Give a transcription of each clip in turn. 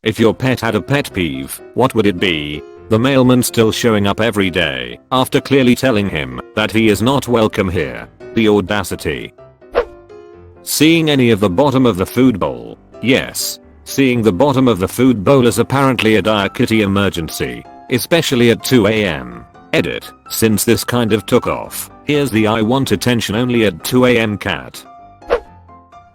If your pet had a pet peeve, what would it be? The mailman still showing up every day after clearly telling him that he is not welcome here. The audacity. Seeing any of the bottom of the food bowl. Yes. Seeing the bottom of the food bowl is apparently a dire kitty emergency, especially at 2 AM. Edit. Since this kind of took off, here's the I want attention only at 2 AM cat.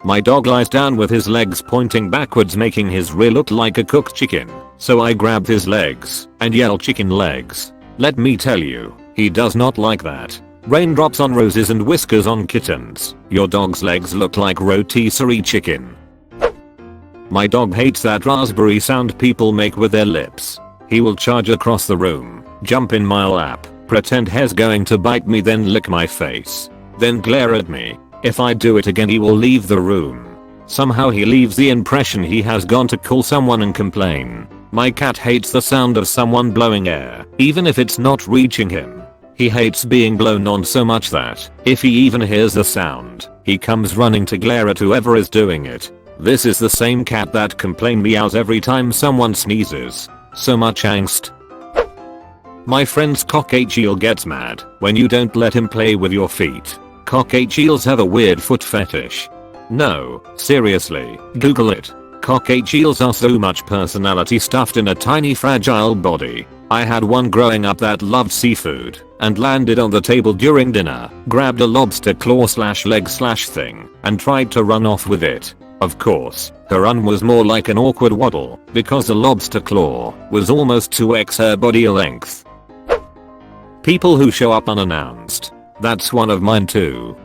My dog lies down with his legs pointing backwards making his rear look like a cooked chicken, so I grab his legs and yell chicken legs. Let me tell you, he does not like that. Raindrops on roses and whiskers on kittens. Your dog's legs look like rotisserie chicken. My dog hates that raspberry sound people make with their lips. He will charge across the room, jump in my lap, pretend he's going to bite me then lick my face, then glare at me. If I do it again he will leave the room. Somehow he leaves the impression he has gone to call someone and complain. My cat hates the sound of someone blowing air, even if it's not reaching him. He hates being blown on so much that, if he even hears the sound, he comes running to glare at whoever is doing it. This is the same cat that meows every time someone sneezes. So much angst. My friend's cockage eel gets mad when you don't let him play with your feet. Cockage eels have a weird foot fetish. No, seriously, Google it. Cockage eels are so much personality stuffed in a tiny fragile body. I had one growing up that loved seafood and landed on the table during dinner, grabbed a lobster claw / leg / thing and tried to run off with it. Of course, her run was more like an awkward waddle because the lobster claw was almost 2x her body length. People who show up unannounced. That's one of mine too.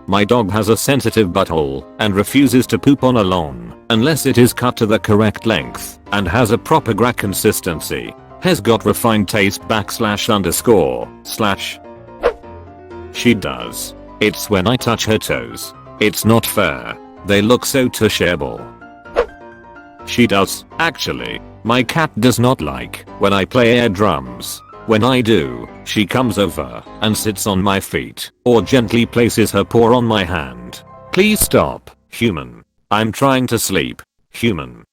My dog has a sensitive butthole and refuses to poop on a lawn unless it is cut to the correct length and has a proper gra consistency. Has got refined taste / She does. It's when I touch her toes. It's not fair. They look so touchable. She does, actually. My cat does not like when I play air drums. When I do, she comes over and sits on my feet or gently places her paw on my hand. Please stop, human. I'm trying to sleep. Human.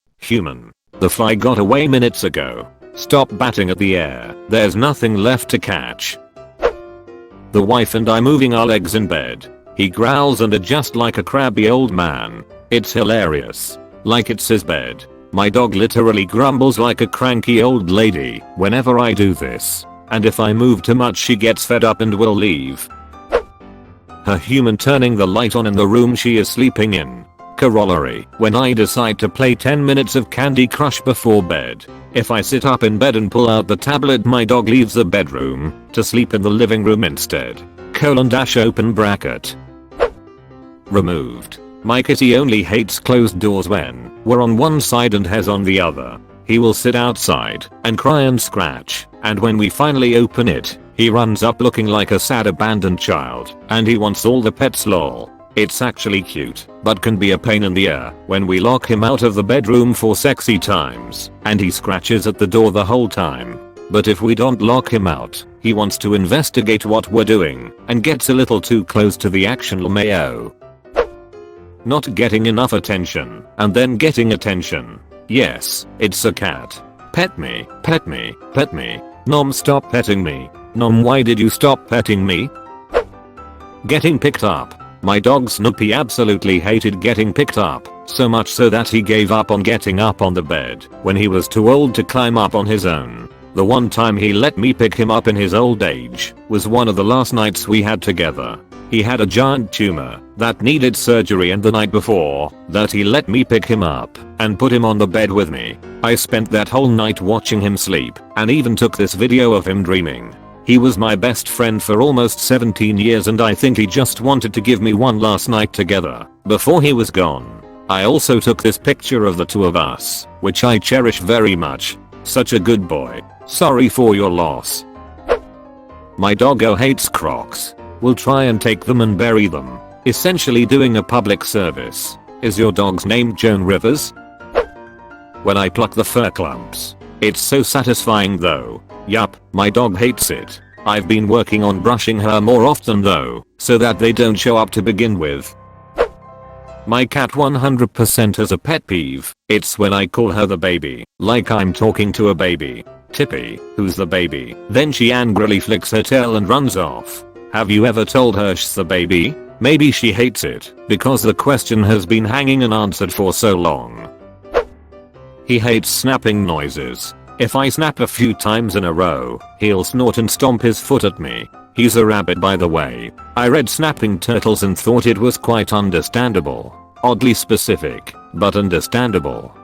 The fly got away minutes ago. Stop batting at the air. There's nothing left to catch. The wife and I moving our legs in bed. He growls and adjusts like a crabby old man. It's hilarious. Like it's his bed. My dog literally grumbles like a cranky old lady whenever I do this. And if I move too much she gets fed up and will leave. Her human turning the light on in the room she is sleeping in. Corollary. When I decide to play 10 minutes of Candy Crush before bed. If I sit up in bed and pull out the tablet my dog leaves the bedroom to sleep in the living room instead. Open bracket. Removed. My kitty only hates closed doors when we're on one side and Hez on the other. He will sit outside and cry and scratch, and when we finally open it, he runs up looking like a sad abandoned child and he wants all the pets lol. It's actually cute, but can be a pain in the ear when we lock him out of the bedroom for sexy times and he scratches at the door the whole time. But if we don't lock him out, he wants to investigate what we're doing and gets a little too close to the action LMAO. Not getting enough attention and then getting attention. Yes, it's a cat. Pet me, pet me, pet me. Nom, stop petting me. Nom, why did you stop petting me? Getting picked up. My dog Snoopy absolutely hated getting picked up, so much so that he gave up on getting up on the bed when he was too old to climb up on his own. The one time he let me pick him up in his old age was one of the last nights we had together. He had a giant tumor that needed surgery and the night before that he let me pick him up and put him on the bed with me. I spent that whole night watching him sleep and even took this video of him dreaming. He was my best friend for almost 17 years and I think he just wanted to give me one last night together before he was gone. I also took this picture of the two of us, which I cherish very much. Such a good boy. Sorry for your loss. My doggo hates Crocs. Will try and take them and bury them, essentially doing a public service. Is your dog's name Joan Rivers? When I pluck the fur clumps. It's so satisfying though. Yup, my dog hates it. I've been working on brushing her more often though, so that they don't show up to begin with. My cat 100% has a pet peeve. It's when I call her the baby, like I'm talking to a baby. Tippy, who's the baby? Then she angrily flicks her tail and runs off. Have you ever told her she's the baby? Maybe she hates it, because the question has been hanging unanswered for so long. He hates snapping noises. If I snap a few times in a row, he'll snort and stomp his foot at me. He's a rabbit, by the way. I read snapping turtles and thought it was quite understandable. Oddly specific, but understandable.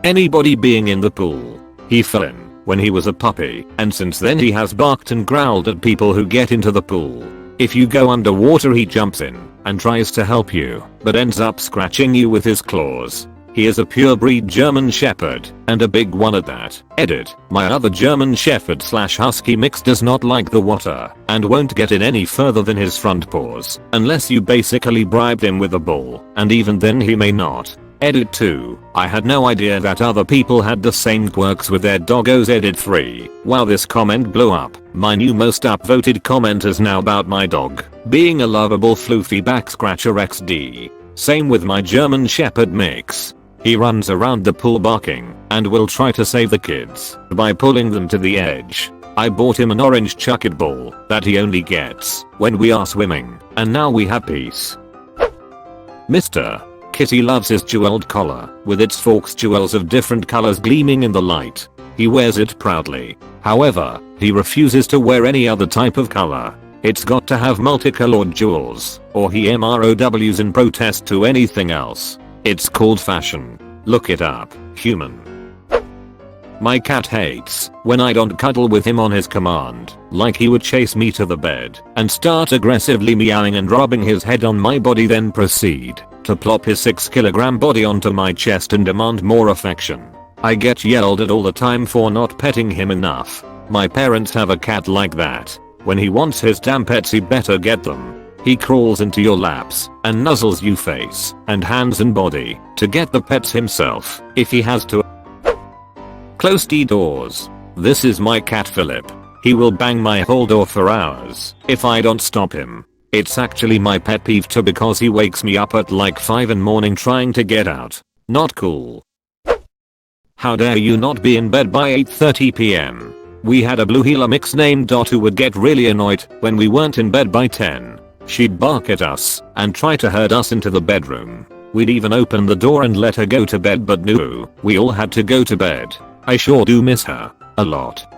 Anybody being in the pool. He fell in when he was a puppy, and since then he has barked and growled at people who get into the pool. If you go underwater, he jumps in and tries to help you, but ends up scratching you with his claws. He is a purebred German Shepherd, and a big one at that. Edit, my other German Shepherd / Husky mix does not like the water, and won't get in any further than his front paws, unless you basically bribed him with a ball, and even then he may not. Edit 2, I had no idea that other people had the same quirks with their doggos. Edit 3, wow, this comment blew up. My new most upvoted comment is now about my dog being a lovable floofy back scratcher XD. Same with my German Shepherd mix. He runs around the pool barking and will try to save the kids by pulling them to the edge. I bought him an orange chucket ball that he only gets when we are swimming, and now we have peace. Mr. Kitty loves his jeweled collar with its forks jewels of different colors gleaming in the light. He wears it proudly. However, he refuses to wear any other type of color. It's got to have multicolored jewels, or he MROWs in protest to anything else. It's called fashion. Look it up, human. My cat hates when I don't cuddle with him on his command, like he would chase me to the bed and start aggressively meowing and rubbing his head on my body, then proceed to plop his 6 kg body onto my chest and demand more affection. I get yelled at all the time for not petting him enough. My parents have a cat like that. When he wants his damn pets, he better get them. He crawls into your laps and nuzzles you face and hands and body to get the pets himself if he has to. Close the doors. This is my cat Philip. He will bang my whole door for hours if I don't stop him. It's actually my pet peeve too, because he wakes me up at like 5 in the morning trying to get out. Not cool. How dare you not be in bed by 8:30 p.m. We had a blue heeler mix named Dot who would get really annoyed when we weren't in bed by 10. She'd bark at us and try to herd us into the bedroom. We'd even open the door and let her go to bed, but no, we all had to go to bed. I sure do miss her a lot.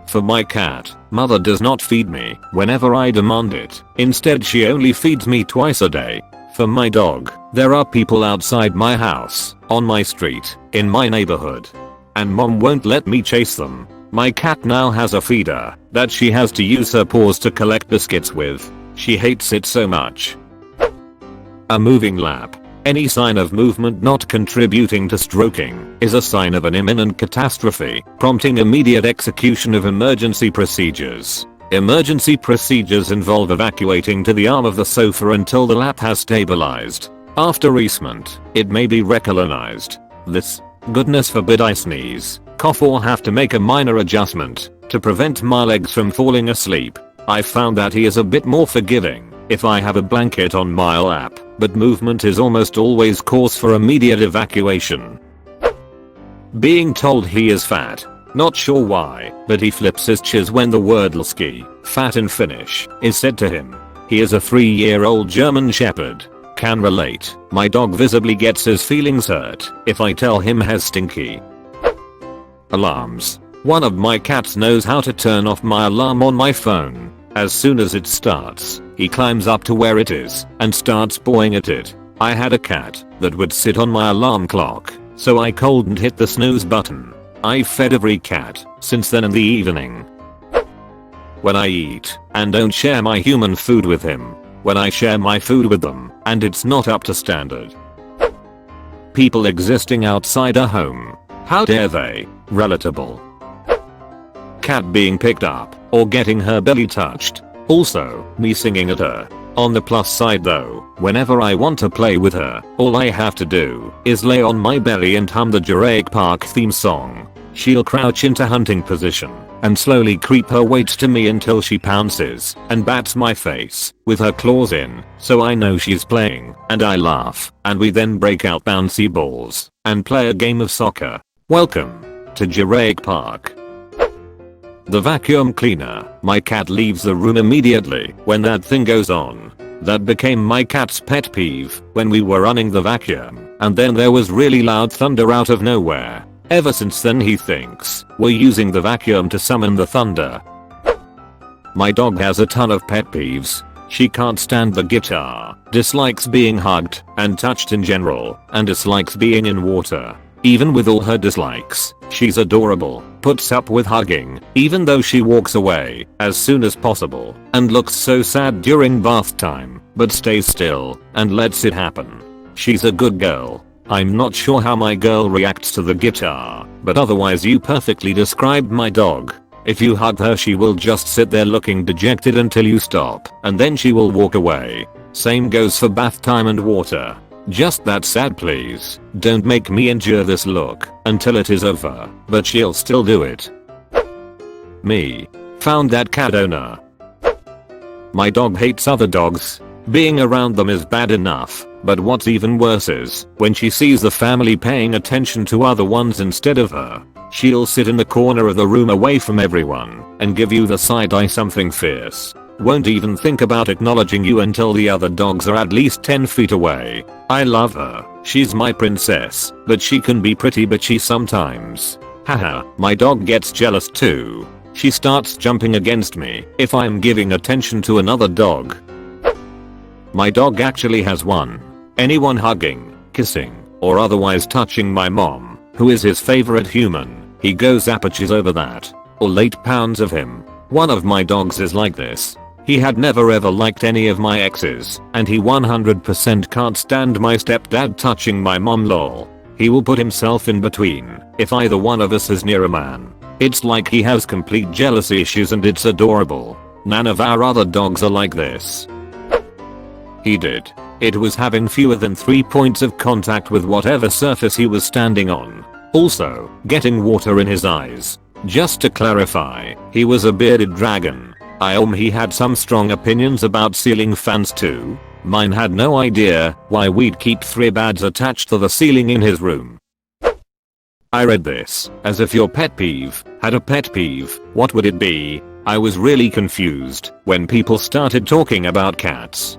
For my cat, mother does not feed me whenever I demand it. Instead, she only feeds me twice a day. For my dog, there are people outside my house, on my street, in my neighborhood, and mom won't let me chase them. My cat now has a feeder that she has to use her paws to collect biscuits with. She hates it so much. A moving lap. Any sign of movement not contributing to stroking is a sign of an imminent catastrophe, prompting immediate execution of emergency procedures. Emergency procedures involve evacuating to the arm of the sofa until the lap has stabilized. After easement, it may be recolonized. This, goodness forbid I sneeze, cough, or have to make a minor adjustment to prevent my legs from falling asleep. I found that he is a bit more forgiving if I have a blanket on my lap, but movement is almost always cause for immediate evacuation. Being told he is fat. Not sure why, but he flips his chiz when the word "lski," fat in Finnish, is said to him. He is a 3-year-old German Shepherd. Can relate. My dog visibly gets his feelings hurt if I tell him he's stinky. Alarms. One of my cats knows how to turn off my alarm on my phone. As soon as it starts, he climbs up to where it is and starts pawing at it. I had a cat that would sit on my alarm clock, so I couldn't hit the snooze button. I've fed every cat since then in the evening. When I eat and don't share my human food with him. When I share my food with them and it's not up to standard. People existing outside a home. How dare they? Relatable. Cat being picked up or getting her belly touched. Also, me singing at her. On the plus side though, whenever I want to play with her, all I have to do is lay on my belly and hum the Jurassic Park theme song. She'll crouch into hunting position and slowly creep her weight to me until she pounces and bats my face with her claws in, so I know she's playing, and I laugh, and we then break out bouncy balls and play a game of soccer. Welcome to Jurassic Park. The vacuum cleaner. My cat leaves the room immediately when that thing goes on. That became my cat's pet peeve when we were running the vacuum, and then there was really loud thunder out of nowhere. Ever since then he thinks we're using the vacuum to summon the thunder. My dog has a ton of pet peeves. She can't stand the guitar, dislikes being hugged and touched in general, and dislikes being in water. Even with all her dislikes, she's adorable, puts up with hugging, even though she walks away as soon as possible, and looks so sad during bath time, but stays still and lets it happen. She's a good girl. I'm not sure how my girl reacts to the guitar, but otherwise you perfectly described my dog. If you hug her she will just sit there looking dejected until you stop, and then she will walk away. Same goes for bath time and water. Just that sad, please. Don't make me endure this look until it is over, but she'll still do it. Me. Found that cat owner. My dog hates other dogs. Being around them is bad enough, but what's even worse is when she sees the family paying attention to other ones instead of her. She'll sit in the corner of the room away from everyone and give you the side eye something fierce. Won't even think about acknowledging you until the other dogs are at least 10 feet away. I love her. She's my princess, but she can be pretty bitchy sometimes. Haha, my dog gets jealous too. She starts jumping against me if I'm giving attention to another dog. My dog actually has anyone hugging, kissing, or otherwise touching my mom, who is his favorite human, he goes apachis over that. All 8 pounds of him. One of my dogs is like this. He had never ever liked any of my exes, and he 100% can't stand my stepdad touching my mom lol. He will put himself in between if either one of us is near a man. It's like he has complete jealousy issues and it's adorable. None of our other dogs are like this. He did. It was having fewer than 3 points of contact with whatever surface he was standing on. Also, getting water in his eyes. Just to clarify, he was a bearded dragon. He had some strong opinions about ceiling fans too. Mine had no idea why we'd keep 3 bads attached to the ceiling in his room. I read this as if your pet peeve had a pet peeve. What would it be? I was really confused when people started talking about cats.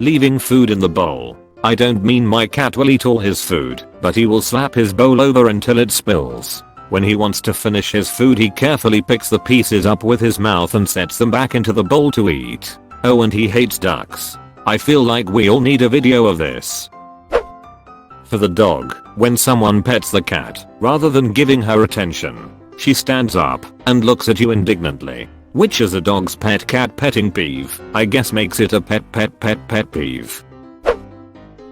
Leaving food in the bowl. I don't mean my cat will eat all his food, but he will slap his bowl over until it spills. When he wants to finish his food he carefully picks the pieces up with his mouth and sets them back into the bowl to eat. Oh, and he hates ducks. I feel like we all need a video of this. For the dog, when someone pets the cat, rather than giving her attention, she stands up and looks at you indignantly. Which is a dog's pet cat petting peeve, I guess makes it a pet peeve.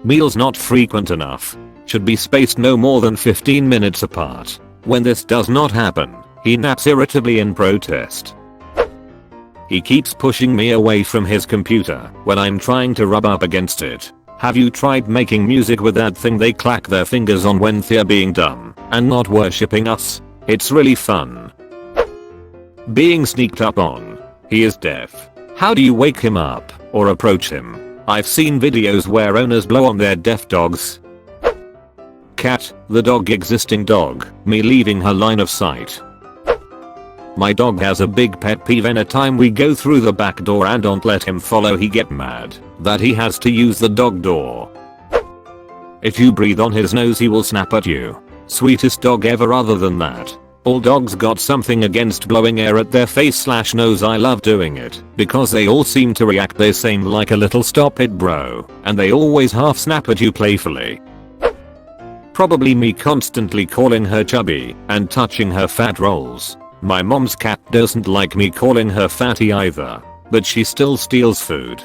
Meals not frequent enough. Should be spaced no more than 15 minutes apart. When this does not happen, he naps irritably in protest. He keeps pushing me away from his computer when I'm trying to rub up against it. Have you tried making music with that thing they clack their fingers on when they're being dumb and not worshipping us? It's really fun. Being sneaked up on. He is deaf. How do you wake him up or approach him? I've seen videos where owners blow on their deaf dogs. Cat, the dog existing dog, me leaving her line of sight. My dog has a big pet peeve anytime we go through the back door and don't let him follow he get mad that he has to use the dog door. If you breathe on his nose he will snap at you. Sweetest dog ever. Other than that, all dogs got something against blowing air at their face/nose. I love doing it because they all seem to react the same, like a little stop it bro, and they always half snap at you playfully. Probably me constantly calling her chubby and touching her fat rolls. My mom's cat doesn't like me calling her fatty either, but she still steals food.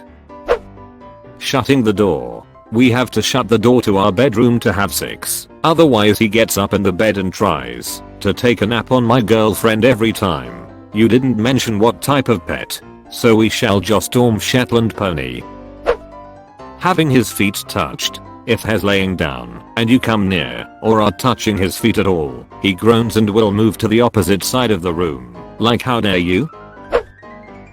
Shutting the door. We have to shut the door to our bedroom to have sex, otherwise he gets up in the bed and tries to take a nap on my girlfriend every time. You didn't mention what type of pet, so we shall just storm Shetland pony. Having his feet touched. If he's laying down and you come near or are touching his feet at all, he groans and will move to the opposite side of the room. Like, how dare you?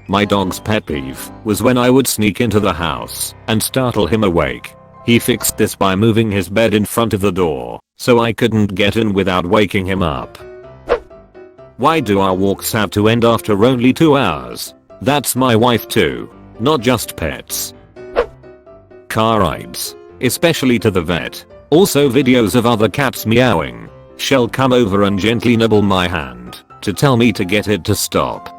My dog's pet peeve was when I would sneak into the house and startle him awake. He fixed this by moving his bed in front of the door so I couldn't get in without waking him up. Why do our walks have to end after only 2 hours? That's my wife too, not just pets. Car rides, especially to the vet. Also videos of other cats meowing. She'll come over and gently nibble my hand to tell me to get it to stop.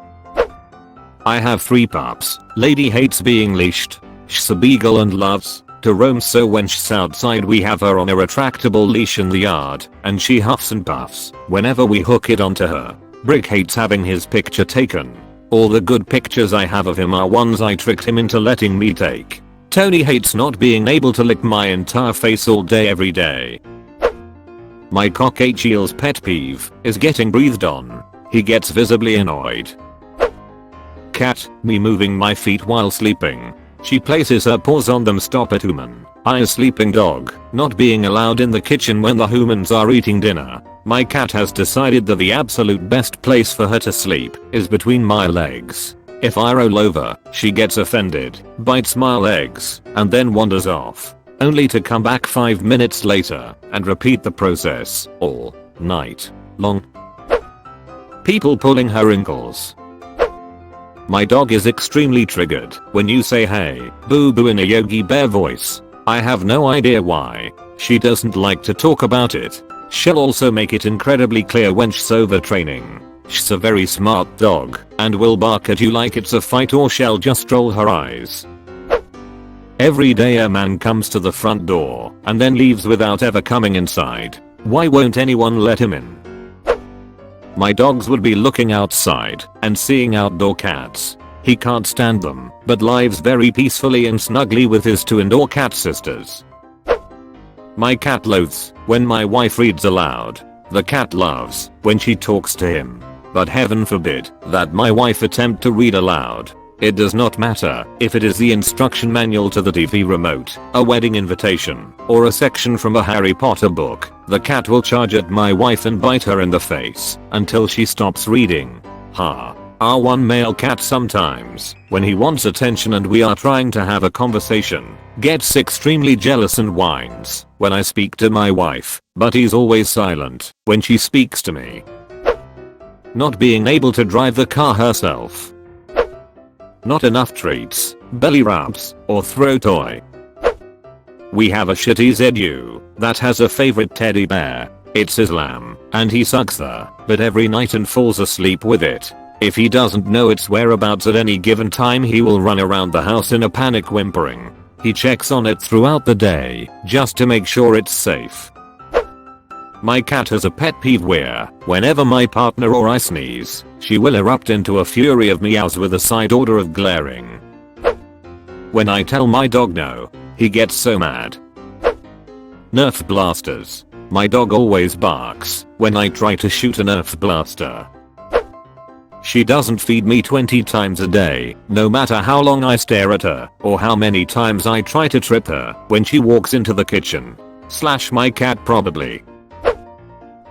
I have 3 pups. Lady hates being leashed. She's a beagle and loves to roam, so when she's outside we have her on a retractable leash in the yard and she huffs and puffs whenever we hook it onto her. Brick hates having his picture taken. All the good pictures I have of him are ones I tricked him into letting me take. Tony hates not being able to lick my entire face all day every day. My cockatiel's pet peeve is getting breathed on. He gets visibly annoyed. Cat, me moving my feet while sleeping. She places her paws on them. Stop it, human. I, a sleeping dog, not being allowed in the kitchen when the humans are eating dinner. My cat has decided that the absolute best place for her to sleep is between my legs. If I roll over, she gets offended, bites my legs, and then wanders off, only to come back 5 minutes later and repeat the process all night long. People pulling her ankles. My dog is extremely triggered when you say hey, boo boo in a Yogi Bear voice. I have no idea why. She doesn't like to talk about it. She'll also make it incredibly clear when she's overtraining. She's a very smart dog and will bark at you like it's a fight, or she'll just roll her eyes. Every day a man comes to the front door and then leaves without ever coming inside. Why won't anyone let him in? My dogs would be looking outside and seeing outdoor cats. He can't stand them, but lives very peacefully and snugly with his 2 indoor cat sisters. My cat loathes when my wife reads aloud. The cat loves when she talks to him. But heaven forbid that my wife attempt to read aloud. It does not matter if it is the instruction manual to the TV remote, a wedding invitation, or a section from a Harry Potter book. The cat will charge at my wife and bite her in the face until she stops reading. Ha. Our one male cat sometimes, when he wants attention and we are trying to have a conversation, gets extremely jealous and whines when I speak to my wife, but he's always silent when she speaks to me. Not being able to drive the car herself. Not enough treats, belly rubs, or throw toy. We have a shitty ZU that has a favorite teddy bear. It's his lamb, and he sucks her, but every night and falls asleep with it. If he doesn't know its whereabouts at any given time, he will run around the house in a panic, whimpering. He checks on it throughout the day just to make sure it's safe. My cat has a pet peeve where, whenever my partner or I sneeze, she will erupt into a fury of meows with a side order of glaring. When I tell my dog no, he gets so mad. Nerf blasters. My dog always barks when I try to shoot a Nerf blaster. She doesn't feed me 20 times a day, no matter how long I stare at her or how many times I try to trip her when she walks into the kitchen. / my cat probably.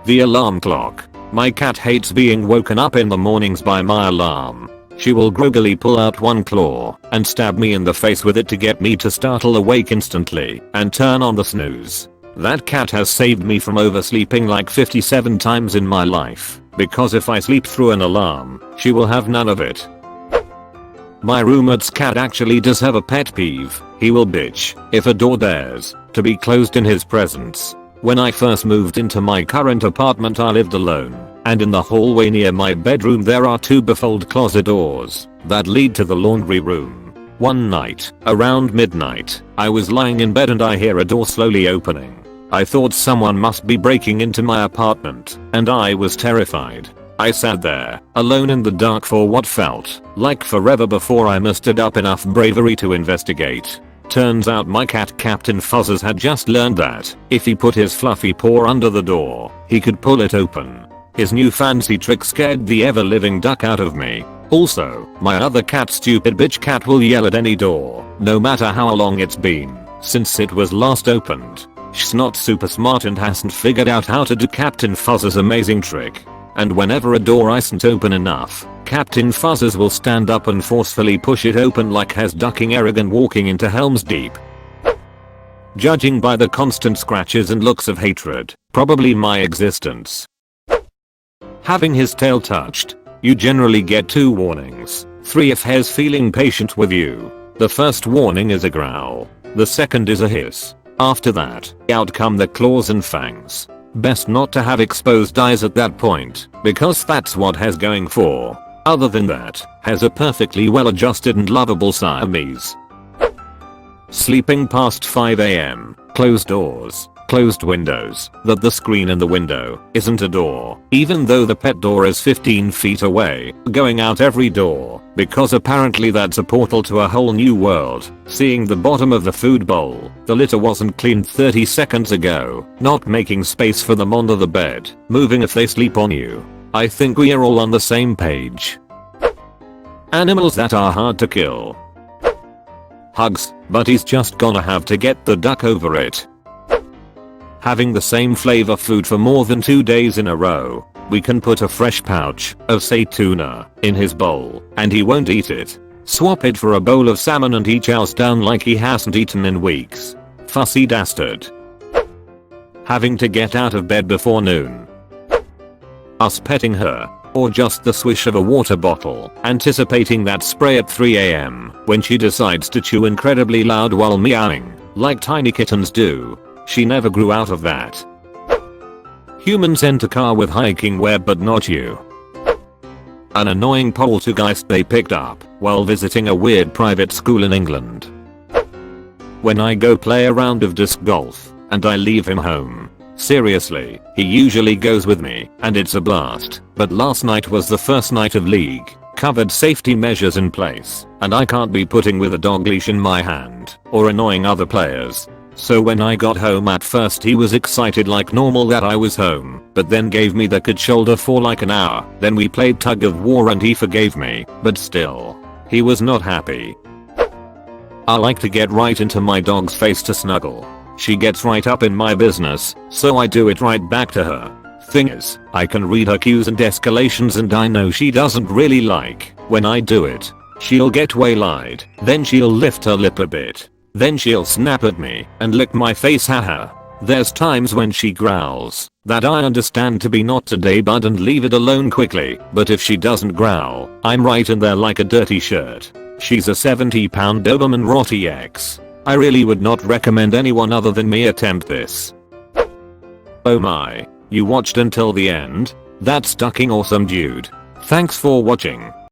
The alarm clock. My cat hates being woken up in the mornings by my alarm. She will groggily pull out one claw and stab me in the face with it to get me to startle awake instantly and turn on the snooze. That cat has saved me from oversleeping like 57 times in my life, because if I sleep through an alarm, she will have none of it. My roommate's cat actually does have a pet peeve. He will bitch if a door dares to be closed in his presence. When I first moved into my current apartment, I lived alone, and in the hallway near my bedroom there are 2 baffled closet doors that lead to the laundry room. One night, around midnight, I was lying in bed and I hear a door slowly opening. I thought someone must be breaking into my apartment, and I was terrified. I sat there, alone in the dark for what felt like forever before I mustered up enough bravery to investigate. Turns out my cat Captain Fuzzes had just learned that if he put his fluffy paw under the door, he could pull it open. His new fancy trick scared the ever-living duck out of me. Also, my other cat, stupid bitch cat, will yell at any door, no matter how long it's been, since it was last opened. She's not super smart and hasn't figured out how to do Captain Fuzz's amazing trick. And whenever a door isn't open enough, Captain Fuzzes will stand up and forcefully push it open like he's ducking Aragorn walking into Helm's Deep. Judging by the constant scratches and looks of hatred, probably my existence. Having his tail touched. You generally get 2 warnings. 3 if he's feeling patient with you. The first warning is a growl. The second is a hiss. After that, out come the claws and fangs. Best not to have exposed eyes at that point, because that's what he's going for. Other than that, has a perfectly well adjusted and lovable Siamese. Sleeping past 5 AM. Closed doors. Closed windows. That the screen in the window isn't a door, even though the pet door is 15 feet away. Going out every door, because apparently that's a portal to a whole new world. Seeing the bottom of the food bowl. The litter wasn't cleaned 30 seconds ago. Not making space for them under the bed. Moving if they sleep on you. I think we are all on the same page. Animals that are hard to kill. Hugs, but he's just gonna have to get the duck over it. Having the same flavor food for more than 2 days in a row. We can put a fresh pouch of say tuna in his bowl and he won't eat it. Swap it for a bowl of salmon and he chows down like he hasn't eaten in weeks. Fussy dastard. Having to get out of bed before noon. Us petting her. Or just the swish of a water bottle, anticipating that spray at 3 AM when she decides to chew incredibly loud while meowing, like tiny kittens do. She never grew out of that. Humans enter car with hiking wear but not you. An annoying poltergeist they picked up while visiting a weird private school in England. When I go play a round of disc golf and I leave him home. Seriously, he usually goes with me and it's a blast, but last night was the first night of league, covered safety measures in place, and I can't be putting with a dog leash in my hand or annoying other players. So when I got home at first he was excited like normal that I was home, but then gave me the cold shoulder for like an hour. Then we played tug of war and he forgave me, but still, he was not happy. I like to get right into my dog's face to snuggle. She gets right up in my business, so I do it right back to her. Thing is, I can read her cues and escalations and I know she doesn't really like when I do it. She'll get waylaid, then she'll lift her lip a bit. Then she'll snap at me and lick my face, haha. There's times when she growls that I understand to be not today bud and leave it alone quickly, but if she doesn't growl, I'm right in there like a dirty shirt. She's a 70-pound Doberman Rottie X. I really would not recommend anyone other than me attempt this. Oh my, you watched until the end? That's fucking awesome dude. Thanks for watching.